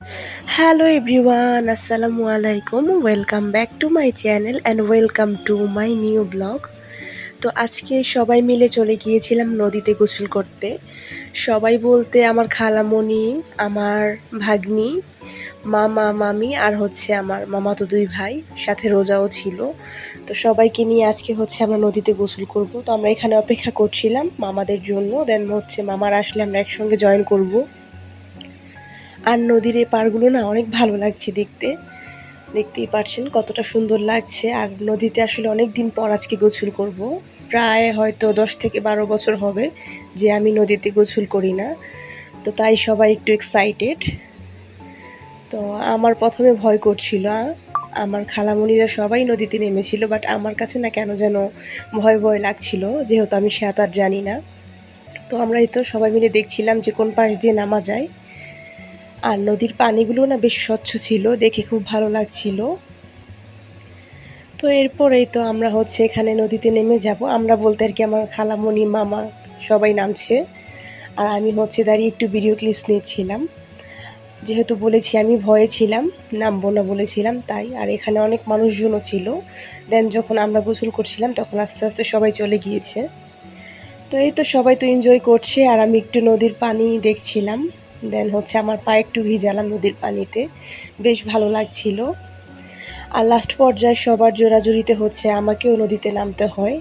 Hello everyone, Assalamu alaikum. Welcome back to my channel and welcome to my new blog. তো আজকে সবাই মিলে চলে গিয়েছিলাম নদীতে গোসল করতে। সবাই বলতে আমার খালামণি, আমার ভাগ্নি, মামা মামি আর আমার মামাতো দুই ভাই, সাথে রোজাও ছিল। তো সবাইকে নিয়ে আজকে আমরা নদীতে গোসল করব। তো আমরা এখানে অপেক্ষা করছিলাম মামাদের জন্য। দেন মামারা আসলে আমরা একসঙ্গে জয়েন করব। আর নদীর এই পাড়গুলো না অনেক ভালো লাগছে দেখতে। দেখতেই পারছেন কতটা সুন্দর লাগছে। আর নদীতে আসলে অনেক দিন পর আজকে গোসল করব। প্রায় হয়তো 10 থেকে 12 বছর হবে যে আমি নদীতে গোসল করি না। তো তাই সবাই একটু এক্সাইটেড। তো আমার প্রথমে ভয় করছিল। আমার খালামণিরা সবাই নদীতে নেমেছিল, বাট আমার কাছে না কেন যেন ভয় ভয় লাগছিল, যেহেতু আমি সাঁতার জানি না। তো আমরাই তো সবাই মিলে দেখছিলাম যে কোন পাশ দিয়ে নামা যায়। আর নদীর পানিগুলো না বেশ স্বচ্ছ ছিল, দেখে খুব ভালো লাগছিল। তো এরপরেই তো আমরা এখানে নদীতে নেমে যাব। আমরা বলতে আর কি আমার খালামণি, মামা সবাই নামছে। আর আমি দাঁড়িয়ে একটু ভিডিও ক্লিপস নিচ্ছিলাম, যেহেতু বলেছি আমি ভয়ে ছিলাম, নামবো না বলেছিলাম তাই। আর এখানে অনেক মানুষজনও ছিল। দেন যখন আমরা গোসল করছিলাম তখন আস্তে আস্তে সবাই চলে গিয়েছে। তো এই তো সবাই তো এনজয় করছে আর আমি একটু নদীর পানি দেখছিলাম। দেন আমার পা একটু ভিজালাম নদীর পানিতে, বেশ ভালো লাগছিল। আর লাস্ট পর্যায়ে সবার জোরাজুরিতে আমাকেও নদীতে নামতে হয়।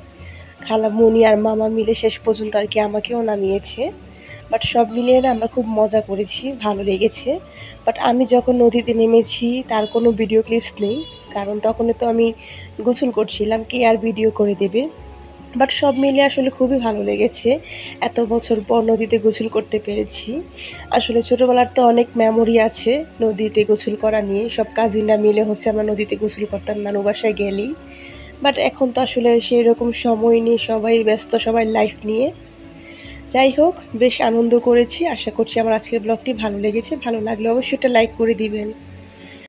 খালামণি আর মামা মিলে শেষ পর্যন্ত আর কি আমাকেও নামিয়েছে। বাট সব মিলিয়ে না আমরা খুব মজা করেছি, ভালো লেগেছে। বাট আমি যখন নদীতে নেমেছি তার কোনো ভিডিও ক্লিপস নেই, কারণ তখনও তো আমি গোসল করছিলাম, কে আর ভিডিও করে দেবে। বাট সব মিলিয়ে আসলে খুবই ভালো লেগেছে, এত বছর পর নদীতে গোসল করতে পেরেছি। আসলে ছোটোবেলার তো অনেক মেমোরি আছে নদীতে গোসল করা নিয়ে। সব কাজিনরা মিলে আমরা নদীতে গোসল করতাম নানু বাসায় গেলেই। বাট এখন তো আসলে সেই রকম সময় নেই, সবাই ব্যস্ত, সবাই লাইফ নিয়ে। যাই হোক, বেশ আনন্দ করেছি। আশা করছি আমার আজকের ব্লগটি ভালো লেগেছে। ভালো লাগলে অবশ্যই একটা লাইক করে দিবেন।